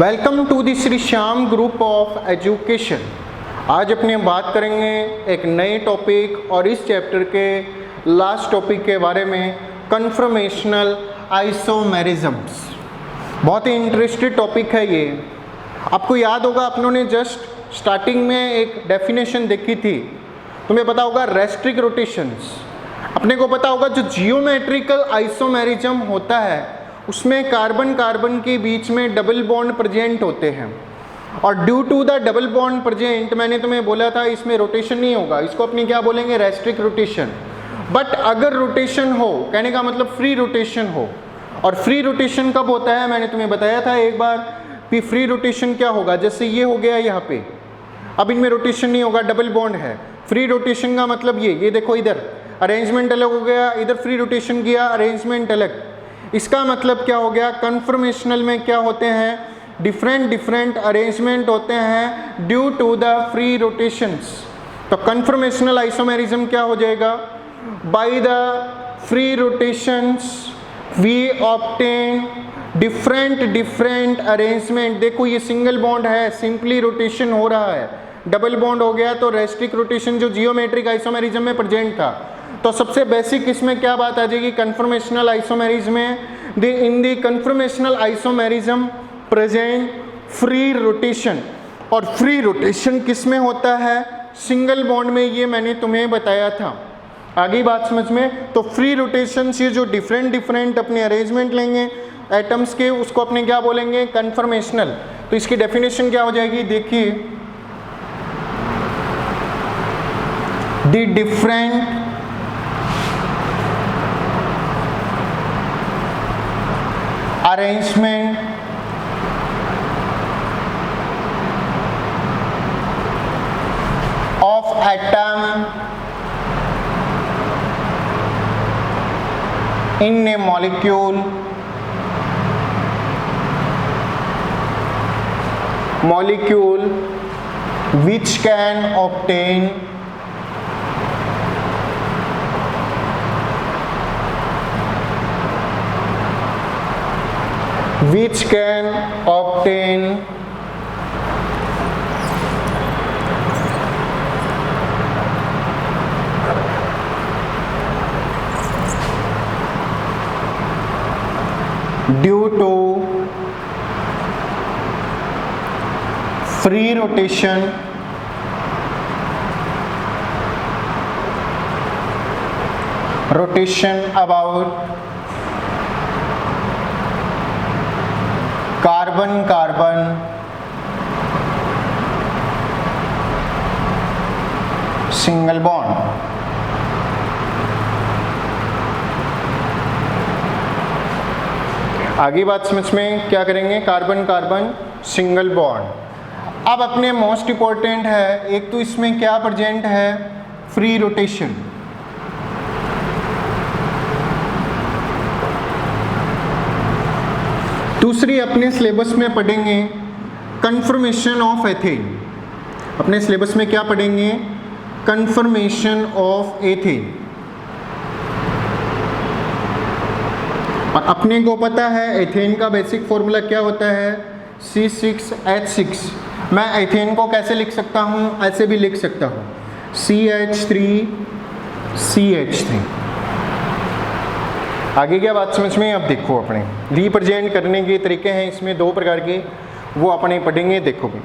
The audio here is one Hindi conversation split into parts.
Welcome to the Shri Shyam group of education. आज अपने बात करेंगे एक नए टॉपिक और इस चैप्टर के लास्ट टॉपिक के बारे में, कन्फर्मेशनल आइसोमेरिज्म्स। बहुत ही इंटरेस्टेड टॉपिक है ये। आपको याद होगा अपनों ने जस्ट स्टार्टिंग में एक डेफिनेशन देखी थी, तुम्हें पता होगा रेस्ट्रिक रोटेशंस। अपने को पता होगा जो जियोमेट्रिकल आइसोमेरिज्म होता है उसमें कार्बन कार्बन के बीच में डबल बॉन्ड प्रेजेंट होते हैं, और due to the double bond present मैंने तुम्हें बोला था इसमें रोटेशन नहीं होगा, इसको अपनी क्या बोलेंगे, रेस्ट्रिक रोटेशन। बट अगर रोटेशन हो, कहने का मतलब फ्री रोटेशन हो, और फ्री रोटेशन कब होता है मैंने तुम्हें बताया था एक बार कि फ्री रोटेशन क्या होगा, जैसे ये हो गया यहाँ पे, अब इनमें रोटेशन नहीं होगा, डबल बॉन्ड है। फ्री रोटेशन का मतलब ये देखो, इधर अरेंजमेंट अलग हो गया, इधर फ्री रोटेशन किया, अरेंजमेंट अलग। इसका मतलब क्या हो गया, कन्फर्मेशनल में क्या होते हैं, डिफरेंट अरेंजमेंट होते हैं due to the free rotations. तो कन्फर्मेशनल आइसोमेरिज्म क्या हो जाएगा, by the free rotations we obtain different arrangement. देखो ये सिंगल बॉन्ड है, सिंपली रोटेशन हो रहा है, डबल बॉन्ड हो गया तो रेस्ट्रिक रोटेशन जो जियोमेट्रिक आइसोमेरिज्म में प्रेजेंट था। तो सबसे बेसिक इसमें क्या बात आ जाएगी, कन्फर्मेशनल आइसोमेरिज्म में in the conformational isomerism present free rotation. और फ्री रोटेशन किस में होता है, सिंगल बॉन्ड में, ये मैंने तुम्हें बताया था। आगे बात समझ में। तो फ्री रोटेशन से जो डिफरेंट अपने अरेंजमेंट लेंगे एटम्स के, उसको अपने क्या बोलेंगे, कन्फर्मेशनल। तो इसकी डेफिनेशन क्या हो जाएगी, देखिए, the different arrangement of atom in a molecule which can obtain due to free rotation about carbon single bond. आगे बात समझ में क्या करेंगे, कार्बन सिंगल बॉन्ड। अब अपने मोस्ट इंपॉर्टेंट है, एक तो इसमें क्या प्रेजेंट है, फ्री रोटेशन। दूसरी अपने सिलेबस में पढ़ेंगे कन्फर्मेशन ऑफ एथेन। अपने सिलेबस में क्या पढ़ेंगे, कन्फर्मेशन ऑफ एथेन। और अपने को पता है एथेन का बेसिक फॉर्मूला क्या होता है, C6H6। मैं एथेन को कैसे लिख सकता हूँ, ऐसे भी लिख सकता हूँ, CH3CH3। आगे क्या बात समझ में। अब देखो अपने रिप्रेजेंट करने के तरीके हैं इसमें दो प्रकार के, वो अपने पढ़ेंगे। देखो भाई,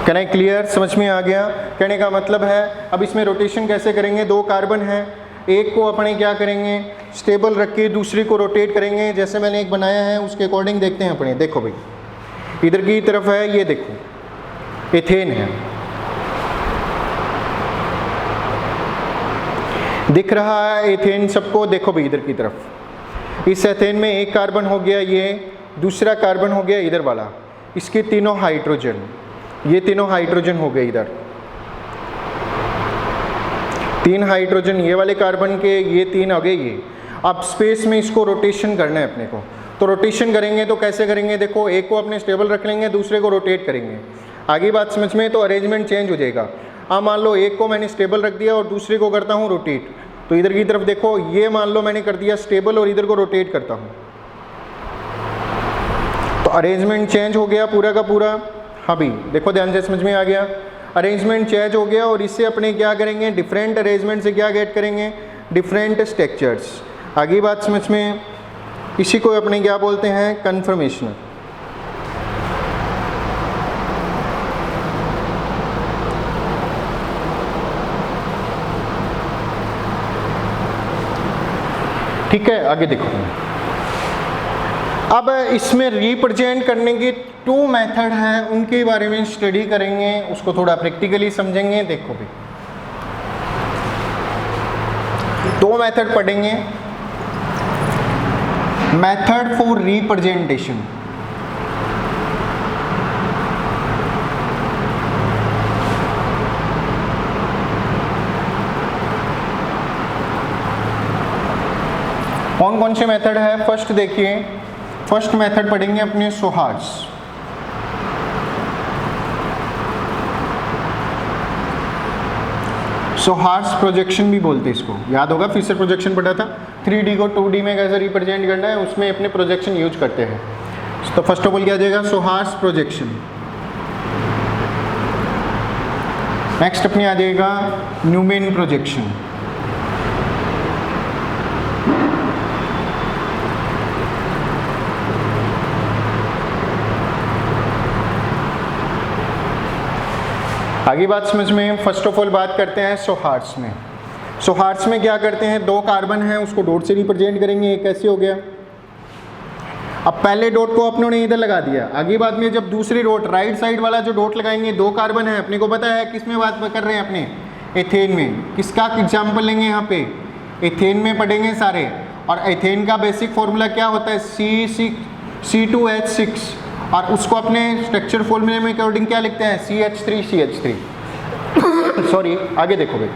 कहना क्लियर, समझ में आ गया। कहने का मतलब है अब इसमें रोटेशन कैसे करेंगे, दो कार्बन है, एक को अपने क्या करेंगे, स्टेबल रख के दूसरी को रोटेट करेंगे। जैसे मैंने एक बनाया है उसके अकॉर्डिंग देखते हैं अपने। देखो भाई, इधर की तरफ है, ये देखो एथेन है, दिख रहा है एथेन सबको। देखो भाई इधर की तरफ, इस एथेन में एक कार्बन हो गया, ये दूसरा कार्बन हो गया इधर वाला, इसके तीनों हाइड्रोजन, ये तीनों हाइड्रोजन हो गए, इधर 3 हाइड्रोजन ये वाले कार्बन के, ये 3 हो गए ये। अब स्पेस में इसको रोटेशन करना है अपने को, तो रोटेशन करेंगे तो कैसे करेंगे, देखो एक को अपने स्टेबल रख लेंगे, दूसरे को रोटेट करेंगे। आगे बात समझ में, तो अरेंजमेंट चेंज हो जाएगा। अब मान लो एक को मैंने स्टेबल रख दिया और दूसरे को करता हूँ रोटेट, तो इधर की तरफ देखो, ये मान लो मैंने कर दिया स्टेबल और इधर को रोटेट करता हूँ, तो अरेंजमेंट चेंज हो गया पूरा का पूरा। हाँ भाई देखो ध्यान से, समझ में आ गया, अरेंजमेंट चेंज हो गया और इससे अपने क्या करेंगे, डिफरेंट अरेंजमेंट से क्या गेट करेंगे, डिफरेंट स्ट्रक्चर्स। आगे बात समझ में, इसी को अपने क्या बोलते हैं, कन्फर्मेशनल। ठीक है, आगे देखो। अब इसमें रिप्रेजेंट करने के 2 मेथड हैं, उनके बारे में स्टडी करेंगे, उसको थोड़ा प्रैक्टिकली समझेंगे। देखो भी 2 मेथड पढ़ेंगे। मेथड फॉर रिप्रेजेंटेशन, कौन कौन से मेथड है। फर्स्ट देखिए, फर्स्ट मेथड पढ़ेंगे अपने सोहार्स। सोहार्स प्रोजेक्शन भी बोलते हैं इसको, याद होगा फिशर प्रोजेक्शन पढ़ा था। 3D को 2D में कैसे रिप्रेजेंट करना है, उसमें अपने प्रोजेक्शन यूज करते हैं। तो फर्स्ट ऑफ ऑल क्या आ जाएगा, सोहार्स प्रोजेक्शन। नेक्स्ट अपने आ जाएगा न्यूमैन प्रोजेक्शन। आगे बात समझ में, फर्स्ट ऑफ ऑल बात करते हैं सोहार्स में। सोहार्स में क्या करते हैं, 2 कार्बन है उसको डॉट से रिप्रेजेंट करेंगे। एक ऐसे हो गया, अब पहले डॉट को अपनों ने इधर लगा दिया। आगे बाद में जब दूसरी डॉट, राइट साइड वाला जो डॉट लगाएंगे, 2 कार्बन है, अपने को पता है किस में बात कर रहे हैं अपने, एथेन में। किसका एग्जाम्पल लेंगे यहाँ पे, एथेन में पढ़ेंगे सारे। और एथेन का बेसिक फॉर्मूला क्या होता है, C2H6, और उसको अपने स्ट्रक्चर फॉर्मूले में अकॉर्डिंग क्या लिखते हैं, CH3 सॉरी। आगे देखो भाई,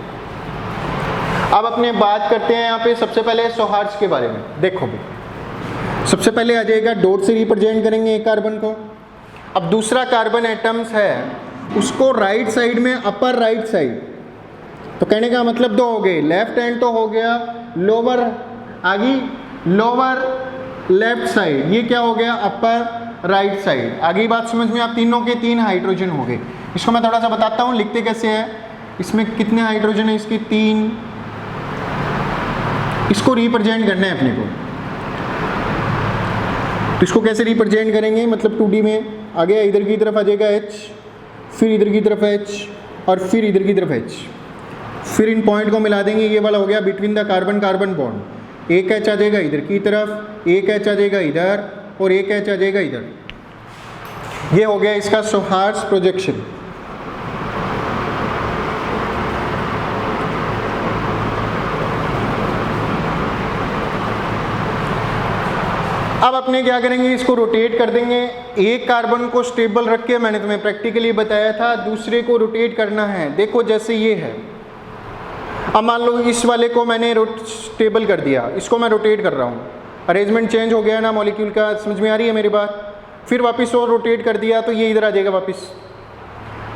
अब अपने बात करते हैं यहाँ पे सबसे पहले सोहार्स के बारे में। देखो भाई, सबसे पहले आ जाएगा डॉट से रिप्रेजेंट करेंगे एक कार्बन को। अब दूसरा कार्बन एटम्स है, उसको राइट साइड में, अपर राइट साइड, तो कहने का मतलब 2 हो गए। लेफ्ट हैंड तो हो गया, लोअर, आगे लोअर लेफ्ट साइड, ये क्या हो गया, अपर राइट साइड। आगे बात समझ में, आप तीनों के 3 हाइड्रोजन हो गए। इसको मैं थोड़ा सा बताता हूँ, लिखते कैसे है। इसमें कितने हाइड्रोजन है, इसके 3। इसको रिप्रेजेंट करना है अपने को, तो इसको कैसे रिप्रेजेंट करेंगे, मतलब 2D में। आगे इधर की तरफ आ जाएगा H, फिर इधर की तरफ H, और फिर इधर की तरफ H। फिर इन पॉइंट को मिला देंगे, ये वाला हो गया between the carbon carbon bond. एक H आ जाएगा इधर की तरफ, एक H आ जाएगा इधर, और एक H आ जाएगा इधर। ये हो गया इसका सोहार्स प्रोजेक्शन। अब अपने क्या करेंगे, इसको रोटेट कर देंगे। एक कार्बन को स्टेबल रख के, मैंने तुम्हें प्रैक्टिकली बताया था, दूसरे को रोटेट करना है। देखो जैसे ये है, अब मान लो इस वाले को मैंने स्टेबल कर दिया, इसको मैं रोटेट कर रहा हूँ, अरेंजमेंट चेंज हो गया ना मॉलिक्यूल का, समझ में आ रही है मेरी बात। फिर वापस और रोटेट कर दिया तो ये इधर आ जाएगा वापस।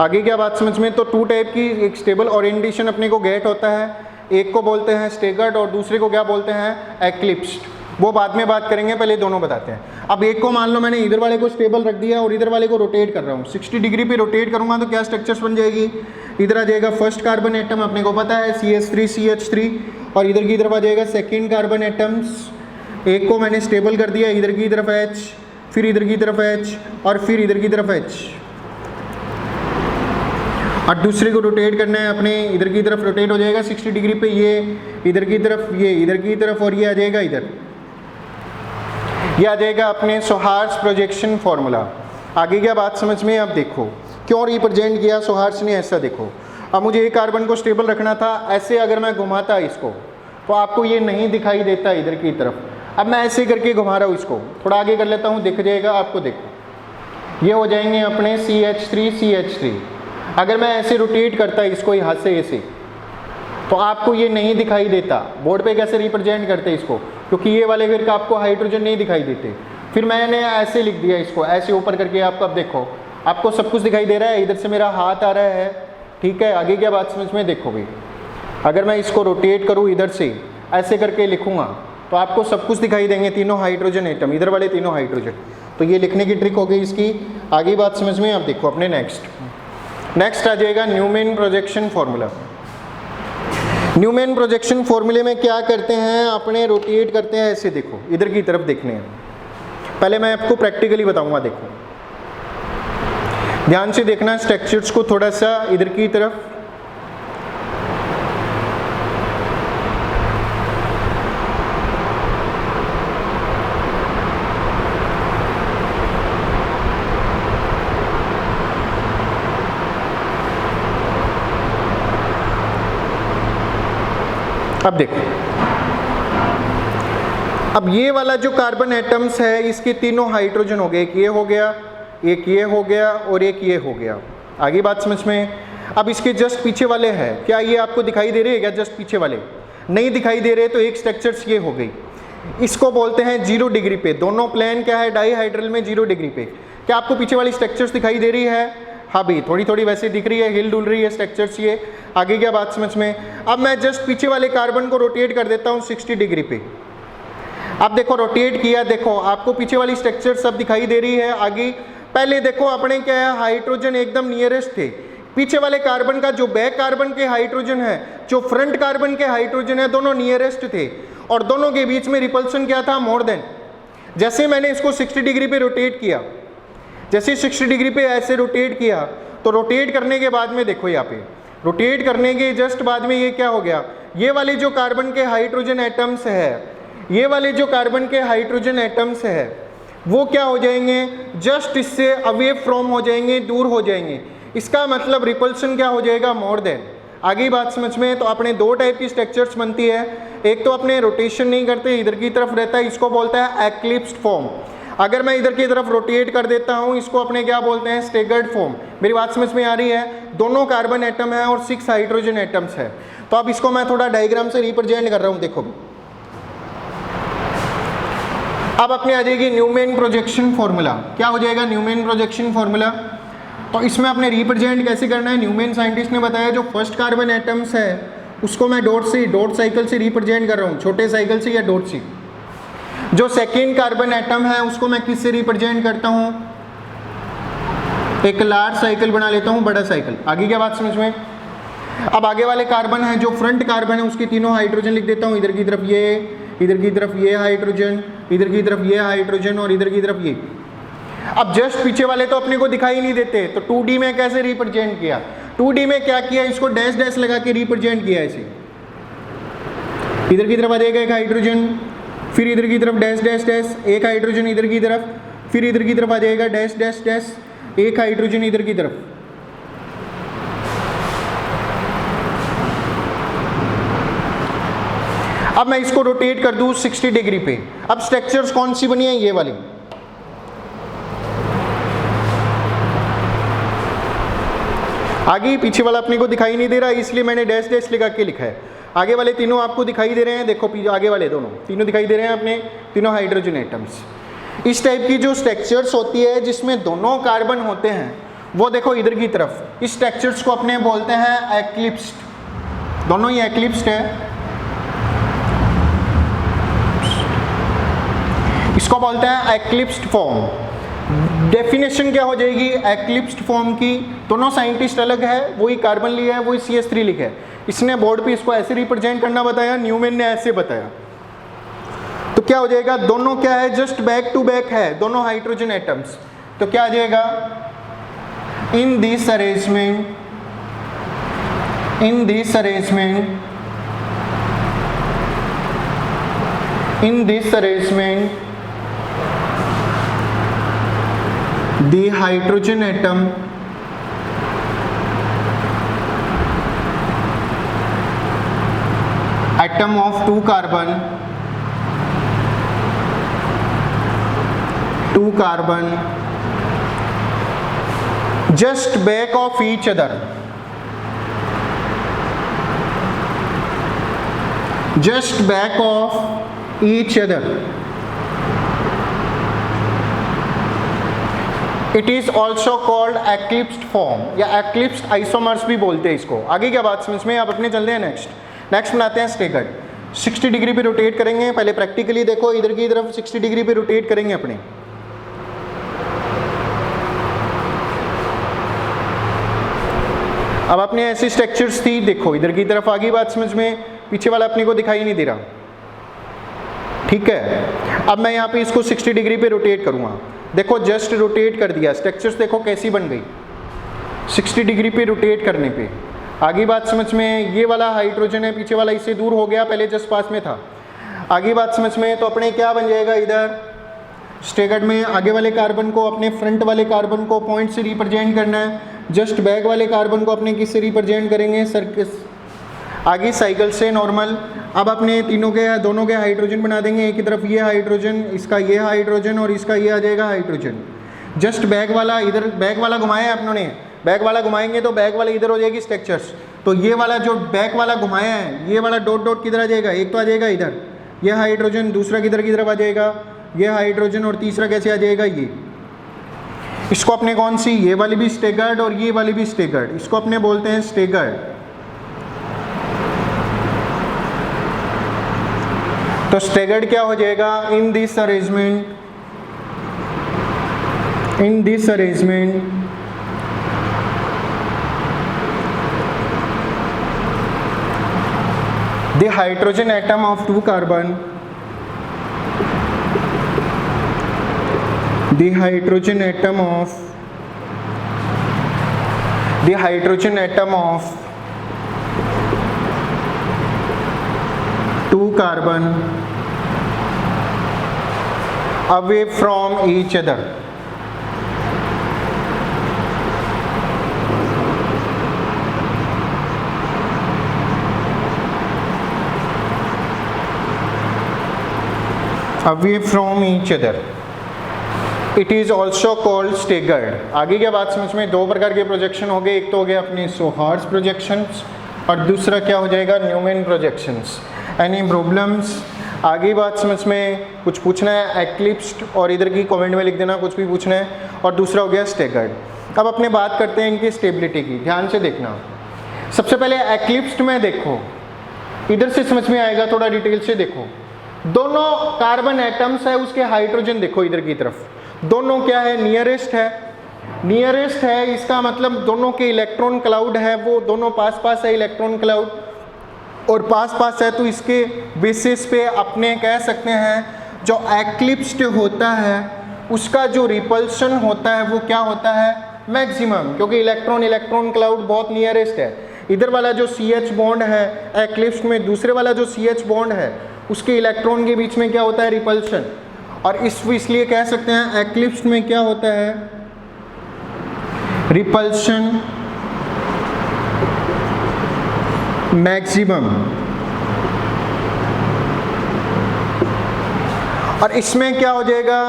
आगे क्या बात समझ में, तो 2 टाइप की एक स्टेबल ओरिएंटेशन अपने को गेट होता है। एक को बोलते हैं स्टेगर्ड और दूसरे को क्या बोलते हैं, एक्लिप्स्ड। वो बाद में बात करेंगे, पहले दोनों बताते हैं। अब एक को मान लो मैंने इधर वाले को स्टेबल रख दिया और इधर वाले को रोटेट कर रहा हूँ। 60 डिग्री पे रोटेट करूँगा तो क्या स्ट्रक्चर्स बन जाएगी, इधर आ जाएगा फर्स्ट कार्बन एटम, अपने को पता है CH3, और इधर की तरफ आ जाएगा सेकेंड कार्बन एटम्स। एक को मैंने स्टेबल कर दिया, इधर की तरफ H, फिर इधर की तरफ H, और फिर इधर की तरफ H। और दूसरे को रोटेट करना है अपने, इधर की तरफ रोटेट हो जाएगा 60 डिग्री पे, ये इधर की तरफ, ये इधर की तरफ, और ये आ जाएगा इधर। ये आ जाएगा अपने सोहार्स प्रोजेक्शन फॉर्मूला। आगे क्या बात समझ में, अब देखो क्यों रिप्रेजेंट किया सोहार्स ने, ऐसा देखो। अब मुझे एक कार्बन को स्टेबल रखना था, ऐसे अगर मैं घुमाता इसको तो आपको ये नहीं दिखाई देता इधर की तरफ। अब मैं ऐसे करके घुमा रहा हूँ इसको, थोड़ा आगे कर लेता हूँ, दिख जाएगा आपको। देखो ये हो जाएंगे अपने CH3। अगर मैं ऐसे रोटेट करता इसको यहाँ से ऐसे, तो आपको ये नहीं दिखाई देता। बोर्ड पे कैसे रिप्रेजेंट करते इसको, क्योंकि ये वाले फिर का आपको हाइड्रोजन नहीं दिखाई देते। फिर मैंने ऐसे लिख दिया इसको, ऐसे ऊपर करके आपको। अब देखो आपको सब कुछ दिखाई दे रहा है, इधर से मेरा हाथ आ रहा है, ठीक है। आगे क्या बात समझ में, देखो भाई अगर मैं इसको रोटेट करूँ इधर से, ऐसे करके लिखूँगा तो आपको सब कुछ दिखाई देंगे, तीनों हाइड्रोजन एटम, इधर वाले तीनों हाइड्रोजन। तो ये लिखने की ट्रिक हो गई इसकी। आगे बात समझ में, आप देखो अपने नेक्स्ट आ जाएगा Newman projection formula. Newman projection फॉर्मूले में क्या करते हैं, अपने रोटेट करते हैं ऐसे, देखो इधर की तरफ देखने हैं। पहले मैं आपको प्रैक्टिकली बताऊंगा, देखो ध्यान से देखना स्ट्रक्चर्स को, थोड़ा सा इधर की तरफ। अब देखो, अब ये वाला जो कार्बन एटम्स है इसके तीनों हाइड्रोजन हो गए, एक ये हो गया, एक ये हो गया और एक ये हो गया। आगे बात समझ में। अब इसके जस्ट पीछे वाले हैं, क्या ये आपको दिखाई दे रहे हैं क्या? जस्ट पीछे वाले नहीं दिखाई दे रहे, तो एक स्ट्रक्चर्स ये हो गई, इसको बोलते हैं 0 डिग्री पे। दोनों प्लेन क्या है, डाईहाइड्रल में 0 डिग्री पे। क्या आपको पीछे वाली स्ट्रक्चर्स दिखाई दे रही है? हाँ भाई, थोड़ी थोड़ी वैसे दिख रही है, हिल डुल रही है स्ट्रक्चर्स ये। आगे क्या बात समझ में। अब मैं जस्ट पीछे वाले कार्बन को रोटेट कर देता हूँ 60 डिग्री पे। अब देखो रोटेट किया, देखो आपको पीछे वाली स्ट्रक्चर सब दिखाई दे रही है। आगे पहले देखो अपने क्या है, हाइड्रोजन एकदम नियरेस्ट थे। पीछे वाले कार्बन का जो बैक कार्बन के हाइड्रोजन है, जो फ्रंट कार्बन के हाइड्रोजन है, दोनों नियरेस्ट थे और दोनों के बीच में रिपल्सन क्या था, मोर देन। जैसे मैंने इसको 60 डिग्री पे रोटेट किया, जैसे 60 डिग्री पे ऐसे रोटेट किया, तो रोटेट करने के बाद में देखो यहाँ पे, रोटेट करने के जस्ट बाद में ये क्या हो गया, ये वाले जो कार्बन के हाइड्रोजन एटम्स है, ये वाले जो कार्बन के हाइड्रोजन एटम्स है, वो क्या हो जाएंगे, जस्ट इससे अवे फ्रॉम हो जाएंगे, दूर हो जाएंगे। इसका मतलब रिपल्सन क्या हो जाएगा, मोर देन। आगे बात समझ में। तो अपने दो टाइप की स्ट्रक्चर्स बनती है, एक तो अपने रोटेशन नहीं करते, इधर की तरफ रहता है, इसको बोलता है एक्लिप्स्ड फॉर्म। अगर मैं इधर की तरफ रोटेट कर देता हूँ, इसको अपने क्या बोलते हैं, स्टेगर्ड फॉर्म। मेरी बात समझ में आ रही है। दोनों कार्बन एटम है और 6 हाइड्रोजन एटम्स है। तो अब इसको मैं थोड़ा डायग्राम से रिप्रेजेंट कर रहा हूँ, देखो। अब अपने आ जाएगी न्यूमैन प्रोजेक्शन फॉर्मूला। क्या हो जाएगा न्यूमैन प्रोजेक्शन फॉर्मूला? तो इसमें अपने रिप्रेजेंट कैसे करना है, न्यूमैन साइंटिस्ट ने बताया जो फर्स्ट कार्बन एटम्स है उसको मैं डॉट साइकिल से रिप्रेजेंट कर रहा हूँ, छोटे साइकिल से या डॉट से। जो सेकेंड कार्बन एटम है उसको मैं किस से रिप्रेजेंट करता हूँ, एक लार्ज साइकिल बना लेता हूँ, बड़ा साइकिल। आगे क्या बात समझ में। अब आगे वाले कार्बन है, जो फ्रंट कार्बन है, उसके तीनों हाइड्रोजन लिख देता हूँ, इधर की तरफ ये, इधर की तरफ ये हाइड्रोजन, इधर की तरफ ये हाइड्रोजन और इधर की तरफ ये। अब जस्ट पीछे वाले तो अपने को दिखाई नहीं देते, तो 2D में कैसे रिप्रेजेंट किया, 2D में क्या किया, इसको डैश डैश लगा के रिप्रेजेंट किया ऐसे। इधर की तरफ आ जाएगा एक हाइड्रोजन, फिर इधर की तरफ डैश डैश डैश, एक हाइड्रोजन इधर की तरफ, फिर इधर की तरफ आ जाएगा डैश डैश डैश, एक हाइड्रोजन इधर की तरफ। अब मैं इसको रोटेट कर दूं 60 डिग्री पे। अब स्ट्रक्चर्स कौन सी बनी है, ये वाली। आगे पीछे वाला अपने को दिखाई नहीं दे रहा, इसलिए मैंने डैश डैश लगा के लिखा है। आगे वाले तीनों आपको दिखाई दे रहे हैं, देखो आगे वाले दोनों तीनों दिखाई दे रहे हैं अपने, तीनों हाइड्रोजन एटम्स। इस टाइप की जो स्ट्रक्चर्स होती है जिसमें दोनों कार्बन होते हैं, वो देखो इधर की तरफ, इस स्ट्रक्चर्स को अपने बोलते हैं एक्लिप्स्ड। दोनों ही एक्लिप्स्ड है, इसको बोलते हैं एक्लिप्स्ड फॉर्म। डेफिनेशन क्या हो जाएगी एक्लिप्स्ड फॉर्म की, दोनों साइंटिस्ट अलग है, वही कार्बन लिया है, वही CH3 लिखा है। इसने बोर्ड पे इसको ऐसे रिप्रेजेंट करना बताया, न्यूमैन ने ऐसे बताया। तो क्या हो जाएगा, दोनों क्या है, जस्ट बैक टू बैक है, दोनों हाइड्रोजन एटम्स। तो क्या आ जाएगा, in this arrangement, in this arrangement, in this arrangement the hydrogen atom of two carbon just back of each other, just back of each other, it is also called eclipsed form या एक्लिप्स्ड आइसोमर्स भी बोलते हैं इसको। आगे क्या बात समझ में। आप अपने चलते हैं नेक्स्ट बनाते हैं स्टेगर्ड। 60 डिग्री पे रोटेट करेंगे। पहले प्रैक्टिकली देखो, इधर की तरफ 60 डिग्री पे रोटेट करेंगे अपने। अब अपने ऐसी स्ट्रक्चर्स थी, देखो इधर की तरफ आ गई बात समझ में, पीछे वाला अपने को दिखाई नहीं दे रहा, ठीक है। अब मैं यहाँ पे इसको 60 डिग्री पे रोटेट करूँगा, देखो जस्ट रोटेट कर दिया, स्ट्रक्चर्स देखो कैसी बन गई 60 डिग्री पे रोटेट करने पे। आगे बात समझ में, ये वाला हाइड्रोजन है, पीछे वाला इससे दूर हो गया, पहले जस्ट पास में था। आगे बात समझ में, तो अपने क्या बन जाएगा, इधर स्टेगर्ड में आगे वाले कार्बन को, अपने फ्रंट वाले कार्बन को पॉइंट से रिप्रेजेंट करना है, जस्ट बैक वाले कार्बन को अपने किससे रिप्रेजेंट करेंगे, सर्कस। आगे साइकिल से नॉर्मल। अब अपने तीनों के दोनों के हाइड्रोजन बना देंगे, एक की तरफ ये हाइड्रोजन, इसका ये हाइड्रोजन और इसका ये आ जाएगा हाइड्रोजन। जस्ट बैक वाला इधर, बैक वाला घुमाया है अपनों ने, बैक वाला घुमाएंगे तो बैक वाला इधर हो जाएगी स्ट्रक्चर्स। तो ये वाला जो बैक वाला घुमाया है, ये वाला डॉट डॉट किधर आ जाएगा, एक तो आ जाएगा इधर ये हाइड्रोजन, दूसरा किधर की तरफ आ जाएगा ये हाइड्रोजन, और तीसरा कैसे आ जाएगा ये। इसको अपने कौन सी, ये वाली भी स्टेगर्ड और ये वाली भी स्टेगर्ड, इसको अपने बोलते हैं स्टेगर्ड। तो स्टेगर्ड क्या हो जाएगा, in this arrangement, in this arrangement the hydrogen atom of two carbon, the hydrogen atom of two carbon away from each other, away from each other, it is also called staggered। आगे क्या बात समझ में, दो प्रकार के प्रोजेक्शन हो गए, एक तो हो गया अपने सोहार्स प्रोजेक्शंस और दूसरा क्या हो जाएगा न्यूमैन प्रोजेक्शंस। एनी प्रॉब्लम्स, आगे बात समझ में, कुछ पूछना है एक्लिप्स्ड और इधर की कमेंट में लिख देना कुछ भी पूछना है, और दूसरा हो गया स्टैगर्ड। अब अपने बात करते हैं इनकी स्टेबिलिटी की, ध्यान से देखना। सबसे पहले एक्लिप्स्ड में देखो, इधर से समझ में आएगा, थोड़ा डिटेल से देखो। दोनों कार्बन एटम्स है, उसके हाइड्रोजन देखो इधर की तरफ, दोनों क्या है, नियरेस्ट है, नियरेस्ट है, इसका मतलब दोनों के इलेक्ट्रॉन क्लाउड है, वो दोनों पास पास है इलेक्ट्रॉन क्लाउड, और पास पास है, तो इसके बेसिस पे अपने कह सकते हैं जो एक्लिप्स्ड होता है उसका जो रिपल्शन होता है वो क्या होता है, मैक्सिमम, क्योंकि इलेक्ट्रॉन इलेक्ट्रॉन क्लाउड बहुत नियरेस्ट है। इधर वाला जो CH बॉन्ड है एक्लिप्स्ड में, दूसरे वाला जो CH बॉन्ड है उसके इलेक्ट्रॉन के बीच में क्या होता है, रिपल्शन, और इसलिए कह सकते हैं एक्लिप्स्ड में क्या होता है, रिपल्शन मैक्सिमम। और इसमें क्या हो जाएगा,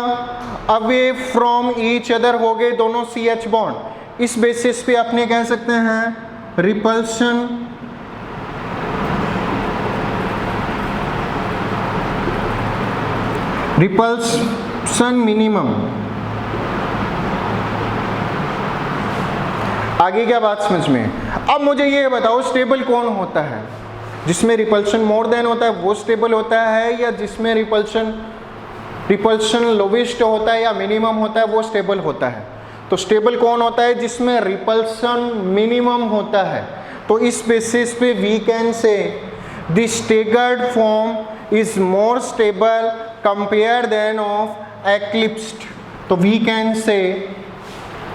अवे फ्रॉम ईच अदर हो गए दोनों CH बॉन्ड, इस बेसिस पे अपने कह सकते हैं रिपल्शन मिनिमम। आगे क्या बात समझ में। अब मुझे ये बताओ स्टेबल कौन होता है, जिसमें रिपल्शन मोर देन होता है वो स्टेबल होता है, या जिसमें रिपल्शन लोवेस्ट होता है या मिनिमम होता है वो स्टेबल होता है। तो स्टेबल कौन होता है, जिसमें रिपल्शन मिनिमम होता है। तो इस बेसिस पे we can say the staggered form is more stable compare then of eclipsed. तो we can say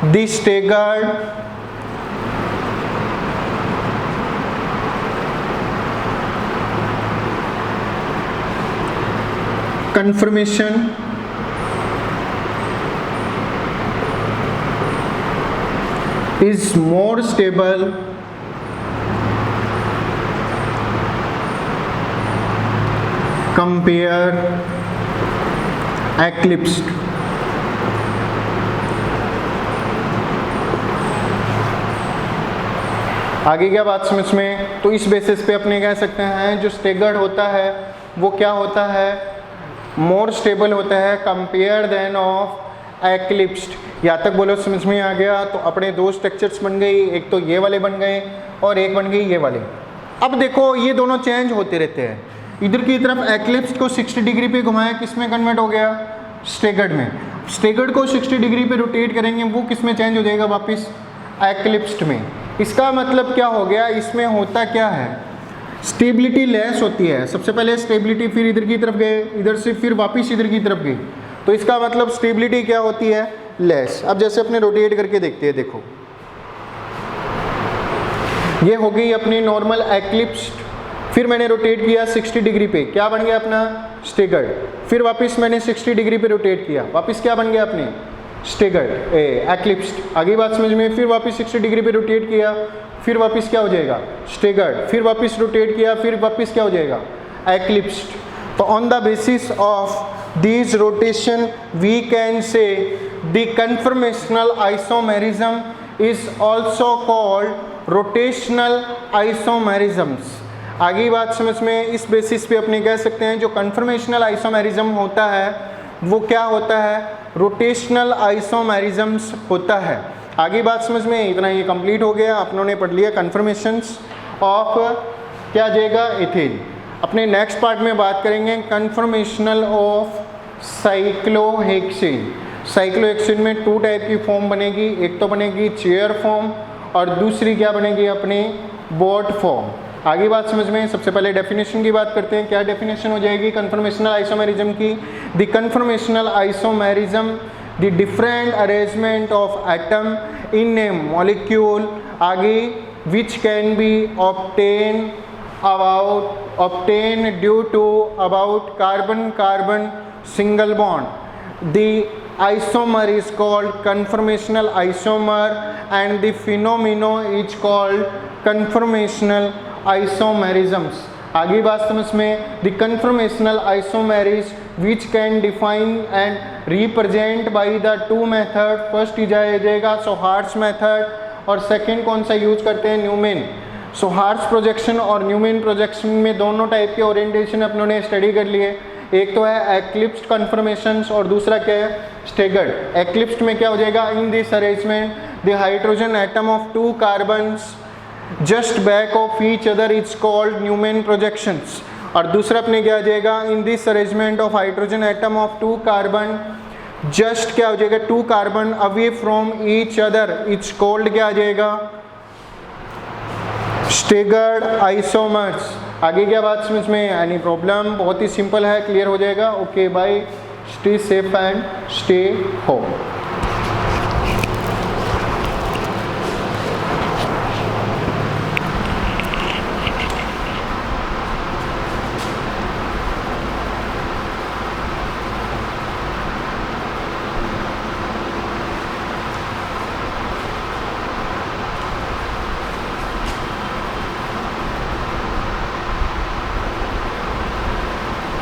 the staggered confirmation is more stable compare eclipsed। आगे क्या बात समझ में, तो इस बेसिस पे अपने कह सकते हैं जो स्टेगर्ड होता है वो क्या होता है, मोर स्टेबल होता है कंपेयर देन ऑफ एक्लिप्स्ड। यहाँ तक बोलो समझ में आ गया। तो अपने दो स्ट्रक्चर्स बन गई, एक तो ये वाले बन गए और एक बन गई ये वाले। अब देखो ये दोनों चेंज होते रहते हैं, इधर की तरफ एक्लिप्स को 60 डिग्री पे घुमाया, किस में कन्वर्ट हो गया, स्टेगर्ड में। स्टेगर्ड को 60 डिग्री पे रोटेट करेंगे, वो किस में चेंज हो जाएगा, वापस एक्लिप्स्ड में। इसका मतलब क्या हो गया, इसमें होता क्या है, स्टेबिलिटी लेस होती है। सबसे पहले स्टेबिलिटी, फिर इधर की तरफ गए, इधर से फिर वापस इधर की तरफ गए, तो इसका मतलब स्टेबिलिटी क्या होती है, लेस। अब जैसे अपने रोटेट करके देखते हैं, देखो ये हो गई अपनी नॉर्मल एक्लिप्स्ड, फिर मैंने रोटेट किया 60 डिग्री पे, क्या बन गया अपना, स्टेगर्ड। फिर वापस मैंने 60 डिग्री पे रोटेट किया, वापस क्या बन गया अपने, स्टेगर्ड एक्लिप्स्ड। आगे बात समझ में। फिर वापस 60 डिग्री पे रोटेट किया, फिर वापस क्या हो जाएगा, स्टेगर्ड। फिर वापस रोटेट किया, फिर वापस क्या हो जाएगा, एक्लिप्स्ड। तो on the basis of this rotation we can say the conformational isomerism is also called rotational isomerisms. आगे बात समझ में। इस बेसिस पे अपने कह सकते हैं जो कन्फर्मेशनल आइसोमेरिज्म होता है वो क्या होता है, रोटेशनल आइसोमेरिज्म्स होता है। आगे बात समझ में। इतना ये कंप्लीट हो गया, अपनों ने पढ़ लिया कन्फर्मेशंस ऑफ क्या जाएगा, एथेन। अपने नेक्स्ट पार्ट में बात करेंगे कन्फर्मेशनल ऑफ साइक्लोहेक्सेन। साइक्लोहेक्सेन में 2 टाइप की फॉर्म बनेगी, एक तो बनेगी चेयर फॉर्म और दूसरी क्या बनेगी अपनी, बोट फॉर्म। आगे बात समझ में। सबसे पहले डेफिनेशन की बात करते हैं, क्या डेफिनेशन हो जाएगी कन्फर्मेशनल आइसोमेरिज्म की, the conformational isomerism the different arrangement of atom in a molecule, आगे which can be obtained due to about carbon single bond. The isomer is called conformational isomer and the phenomenon is called conformational isomerisms. आगे बात समझ में। the conformational isomers which can define and represent by the 2 method, first जाएगा सोहार्ट्स मेथड और सेकंड कौन सा यूज करते हैं, न्यूमैन। सोहार्ट्स प्रोजेक्शन और न्यूमैन प्रोजेक्शन में दोनों टाइप के ओरिएंटेशन अपनों ने स्टडी कर लिए। एक तो है एक्लिप्स्ड कन्फर्मेशंस और दूसरा क्या है, स्टेगर्ड। एक्लिप्स्ड में क्या हो जाएगा, in this arrangement the hydrogen atom of 2 carbons just back of each other is called Newman projections. और दूसरा अपने क्या आ जाएगा, in this arrangement of hydrogen atom of 2 carbon just क्या हो जाएगा, 2 carbon away from each other it's called क्या आ जाएगा, स्टेगर्ड आइसोमर्स। आगे क्या बात समझ में, एनी प्रॉब्लम, बहुत ही सिंपल है, क्लियर हो जाएगा। Okay bye, stay safe and stay home.